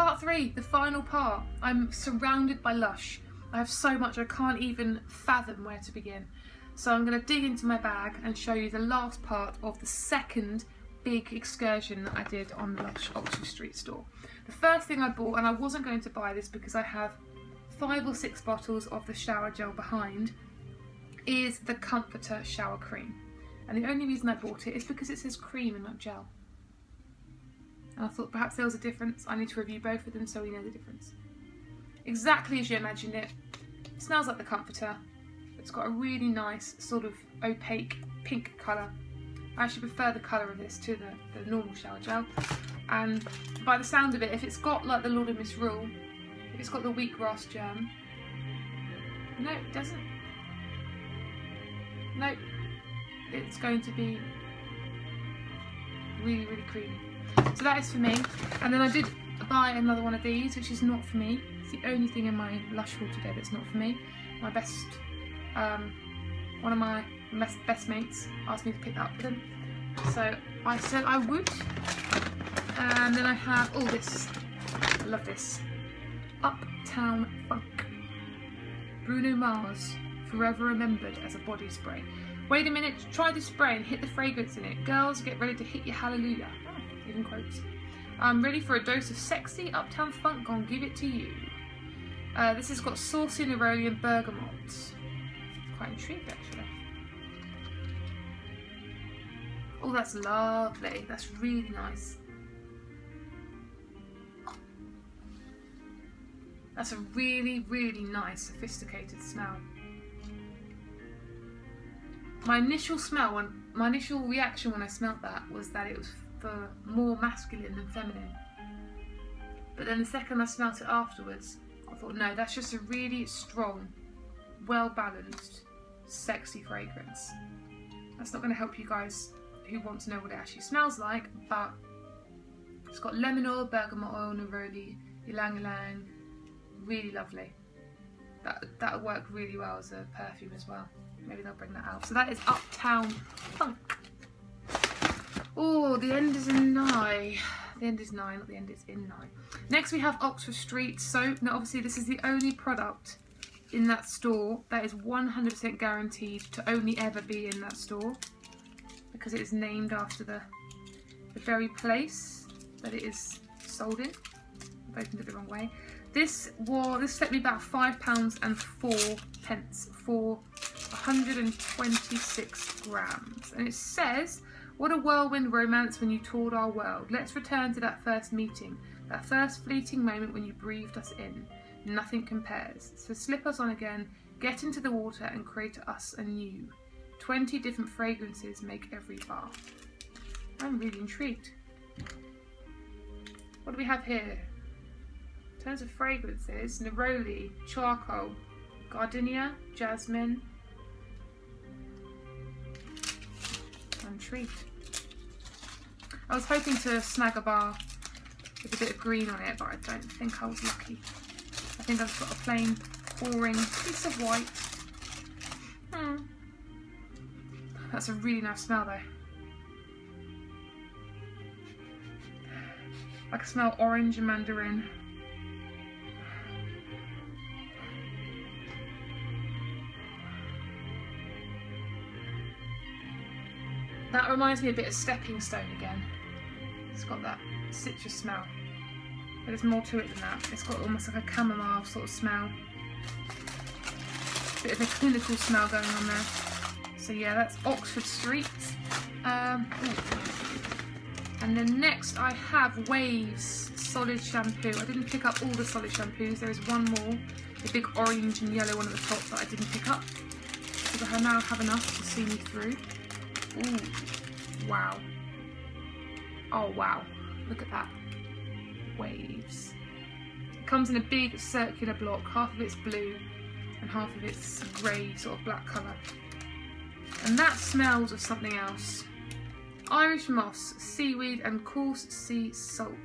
Part 3, the final part. I'm surrounded by Lush. I have so much I can't even fathom where to begin. So I'm going to dig into my bag and show you the last part of the second big excursion that I did on the Lush Oxford Street store. The first thing I bought, and I wasn't going to buy this because I have 5 or 6 bottles of the shower gel behind, is the Comforter shower cream. And the only reason I bought it is because it says cream and not gel. And I thought perhaps there was a difference. I need to review both of them so we know the difference. Exactly as you imagined it. It smells like the Comforter. It's got a really nice sort of opaque pink colour. I actually prefer the colour of this to the normal shower gel. And by the sound of it, if it's got like the Lord of Misrule, if it's got the wheatgrass germ, no, it doesn't. Nope. It's going to be really, really creamy. So that is for me. And then I did buy another one of these, which is not for me. It's the only thing in my Lush haul today that's not for me. My best, one of my best mates asked me to pick that up for them. So I said I would. And then I have all this. I love this. Uptown Funk. Bruno Mars, forever remembered as a body spray. Wait a minute, try this spray and hit the fragrance in it. Girls, get ready to hit your hallelujah. Oh, even quotes. I'm ready for a dose of sexy Uptown Funk, gonna give it to you. This has got saucy neroli and bergamot. Quite intrigued actually. Oh, that's lovely. That's really nice. That's a really, really nice, sophisticated smell. My initial reaction when I smelled that was that it was for more masculine than feminine. But then the second I smelled it afterwards, I thought, no, that's just a really strong, well-balanced, sexy fragrance. That's not going to help you guys who want to know what it actually smells like, but it's got lemon oil, bergamot oil, neroli, ylang ylang. Really lovely. That'll work really well as a perfume as well. Maybe they'll bring that out. So that is Uptown Funk. Oh, the end is in nigh. The end is nigh, not the end is in nigh. Next we have Oxford Street Soap. Now obviously this is the only product in that store that is 100% guaranteed to only ever be in that store, because it is named after the very place that it is sold in. I've opened it the wrong way. This set me about £5.04 for 126 grams. And it says, what a whirlwind romance when you toured our world. Let's return to that first meeting, that first fleeting moment when you breathed us in. Nothing compares. So slip us on again, get into the water and create us anew. 20 different fragrances make every bath. I'm really intrigued. What do we have here? In terms of fragrances, neroli, charcoal, gardenia, jasmine. I'm intrigued. I was hoping to snag a bar with a bit of green on it, but I don't think I was lucky. I think I've got a plain, boring piece of white. That's a really nice smell though. I can smell orange and mandarin. That reminds me a bit of Stepping Stone again. It's got that citrus smell. But there's more to it than that. It's got almost like a chamomile sort of smell. Bit of a clinical smell going on there. So yeah, that's Oxford Street. And then next I have Waves Solid Shampoo. I didn't pick up all the solid shampoos. There is one more, the big orange and yellow one at the top that I didn't pick up, because I now have enough to see me through. Ooh, wow. Oh wow, look at that. Waves. It comes in a big circular block. Half of it's blue and half of it's grey, sort of black colour. And that smells of something else. Irish moss, seaweed and coarse sea salt.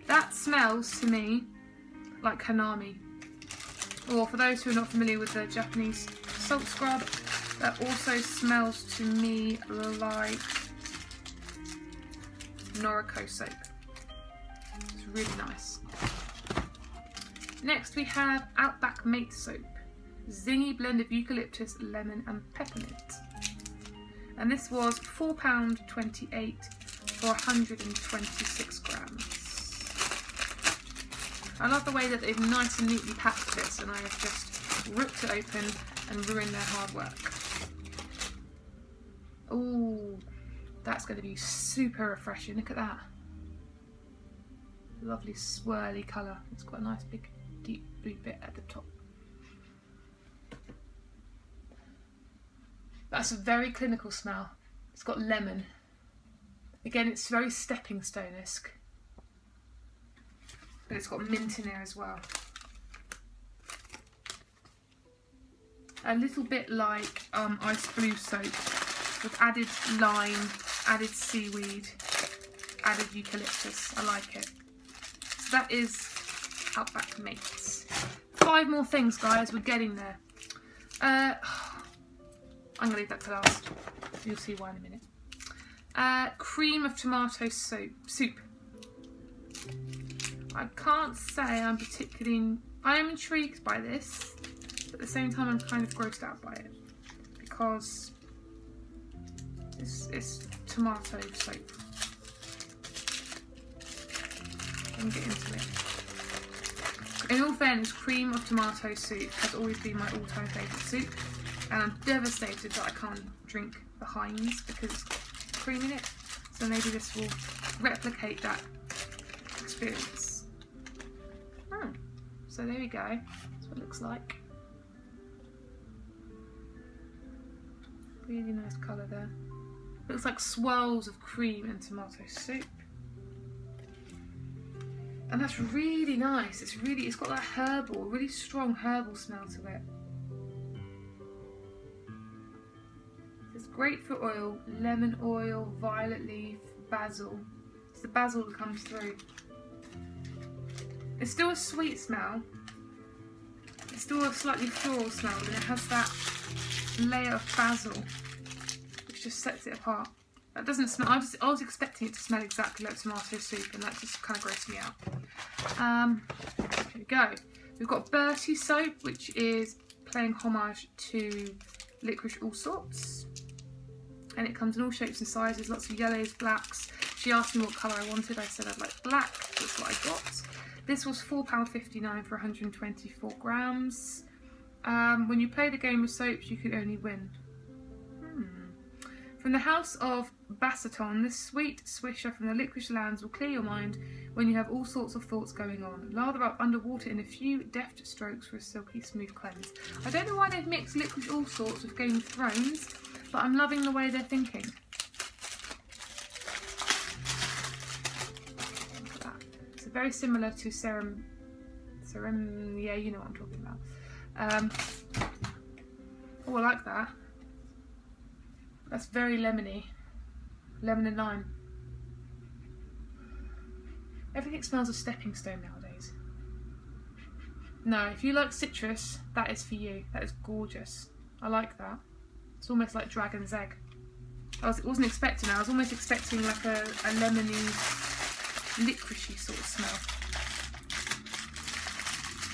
That smells to me like hanami. Or for those who are not familiar with the Japanese salt scrub, that also smells to me like Noriko soap. It's really nice. Next we have Outback Mate Soap. Zingy blend of eucalyptus, lemon and peppermint. And this was £4.28 for 126 grams. I love the way that they've nice and neatly packed this, and I have just ripped it open and ruined their hard work. Ooh, that's going to be super refreshing. Look at that. Lovely swirly colour. It's got a nice big deep blue bit at the top. That's a very clinical smell. It's got lemon. Again, it's very stepping stone-esque. But it's got mint in there as well. A little bit like Ice Blue soap with added lime, added seaweed, added eucalyptus. I like it. So that is Outback Mates. 5 more things, guys. We're getting there. I'm going to leave that to last. You'll see why in a minute. Cream of tomato soup. I can't say I'm particularly... I am intrigued by this, but at the same time I'm kind of grossed out by it, because it's tomato soap. Let me get into it. In all fairness, cream of tomato soup has always been my all-time favourite soup, and I'm devastated that I can't drink the Heinz because it's got cream in it, so maybe this will replicate that experience. So there we go, that's what it looks like. Really nice colour there. Looks like swirls of cream and tomato soup. And that's really nice. It's got that herbal, really strong herbal smell to it. There's grapefruit oil, lemon oil, violet leaf, basil. It's the basil that comes through. It's still a sweet smell. It's still a slightly floral smell, and it has that layer of basil, which just sets it apart. That doesn't smell. I was expecting it to smell exactly like tomato soup, and that just kind of grossed me out. Here we go. We've got Bercy Soap, which is paying homage to Licorice All Sorts, and it comes in all shapes and sizes. Lots of yellows, blacks. She asked me what colour I wanted. I said I'd like black. That's what I got. This was £4.59 for 124 grams. When you play the game of soaps, you can only win. From the house of Bassaton, this sweet swisher from the licorice lands will clear your mind when you have all sorts of thoughts going on. Lather up underwater in a few deft strokes for a silky smooth cleanse. I don't know why they've mixed Licorice All Sorts with Game of Thrones, but I'm loving the way they're thinking. Look at that. It's very similar to Serum, yeah, you know what I'm talking about. Oh, I like that. That's very lemony. Lemon and lime. Everything smells of stepping stone nowadays. No, if you like citrus, that is for you. That is gorgeous. I like that. It's almost like dragon's egg. I wasn't expecting that. I was almost expecting like a lemony, licoricey sort of smell.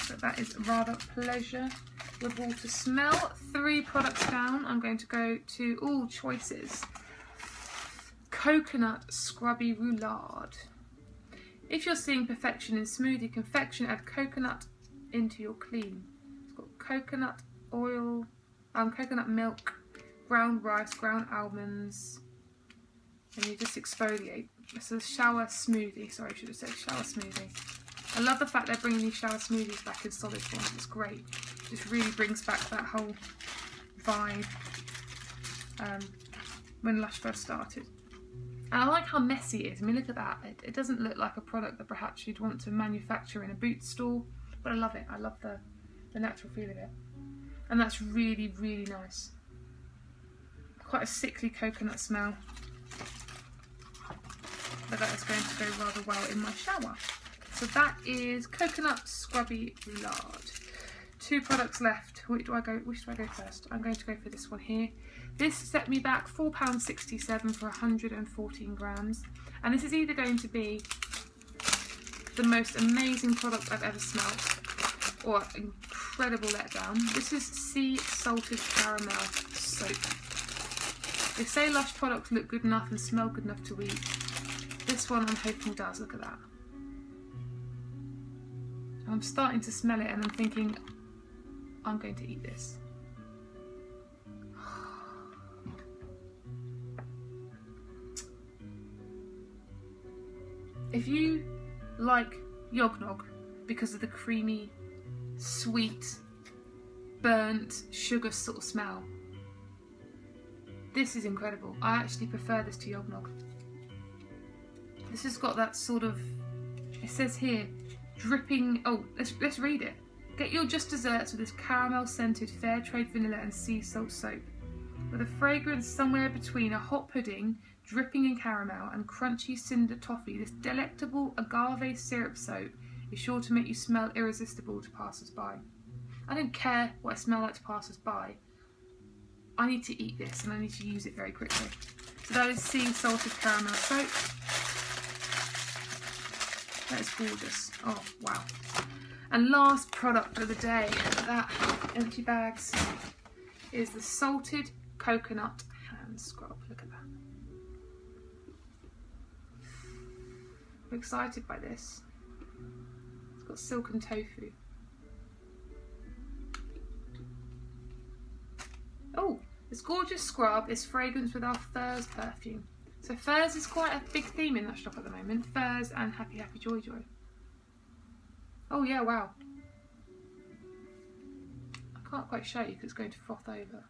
But that is rather pleasurable to smell. 3 products down, I'm going to go to all choices. Coconut Scrubby Roulade. If you're seeing perfection in smoothie confection, add coconut into your clean. It's got coconut oil, coconut milk, ground rice, ground almonds, and you just exfoliate. It's a shower smoothie. Sorry, I should have said shower smoothie. I love the fact they're bringing these shower smoothies back in solid form. It's great. It just really brings back that whole vibe when Lush first started. And I like how messy it is. I mean, look at that. It doesn't look like a product that perhaps you'd want to manufacture in a boot store, but I love it. I love the natural feel of it. And that's really, really nice. Quite a sickly coconut smell. But that is going to go rather well in my shower. So that is Coconut Scrubby Roulade. 2 products left. Which do I go first? I'm going to go for this one here. This set me back £4.67 for 114 grams. And this is either going to be the most amazing product I've ever smelled, or incredible letdown. This is Sea Salted Caramel Soap. They say Lush products look good enough and smell good enough to eat. This one I'm hoping does. Look at that. I'm starting to smell it and I'm thinking, I'm going to eat this. If you like yognog because of the creamy, sweet, burnt sugar sort of smell, this is incredible. I actually prefer this to yognog. This has got that sort of, it says here, dripping, oh, let's read it. Get your just desserts with this caramel scented fair trade vanilla and sea salt soap. With a fragrance somewhere between a hot pudding, dripping in caramel, and crunchy cinder toffee, this delectable agave syrup soap is sure to make you smell irresistible to passers-by. I don't care what I smell like to passers-by. I need to eat this and I need to use it very quickly. So that is Sea Salted Caramel Soap. That is gorgeous. Oh, wow. And last product of the day, that empty bags, is the Salted Coconut Hand Scrub. Look at that. I'm excited by this. It's got silken tofu. Oh, this gorgeous scrub is fragranced with our Furs perfume. So Furs is quite a big theme in that shop at the moment. Furs and Happy Happy Joy Joy. Oh yeah, wow. I can't quite show you because it's going to froth over.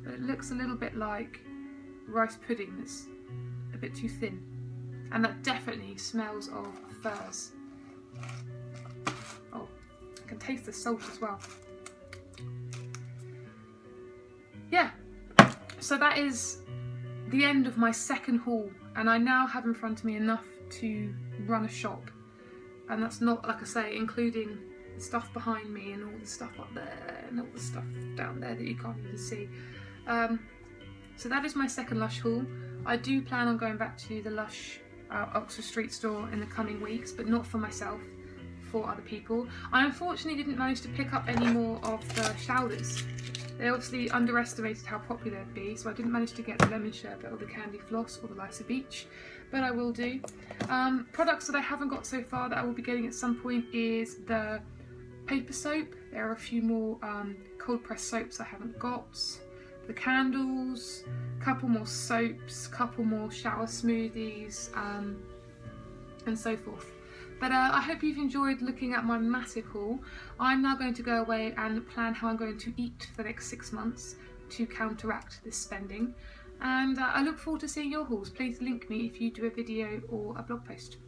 But it looks a little bit like rice pudding that's a bit too thin. And that definitely smells of Furs. Oh, I can taste the salt as well. Yeah, so that is the end of my second haul, and I now have in front of me enough to run a shop. And that's not, like I say, including the stuff behind me and all the stuff up there and all the stuff down there that you can't even see. So that is my second Lush haul. I do plan on going back to the Lush Oxford Street store in the coming weeks, but not for myself, for other people. I unfortunately didn't manage to pick up any more of the Shouders. They obviously underestimated how popular it'd be, so I didn't manage to get the lemon sherbet or the candy floss or the Lysa Beach, but I will do. Products that I haven't got so far that I will be getting at some point is the paper soap. There are a few more cold pressed soaps I haven't got. The candles, a couple more soaps, couple more shower smoothies, and so forth. But I hope you've enjoyed looking at my massive haul. I'm now going to go away and plan how I'm going to eat for the next 6 months to counteract this spending. And I look forward to seeing your hauls. Please link me if you do a video or a blog post.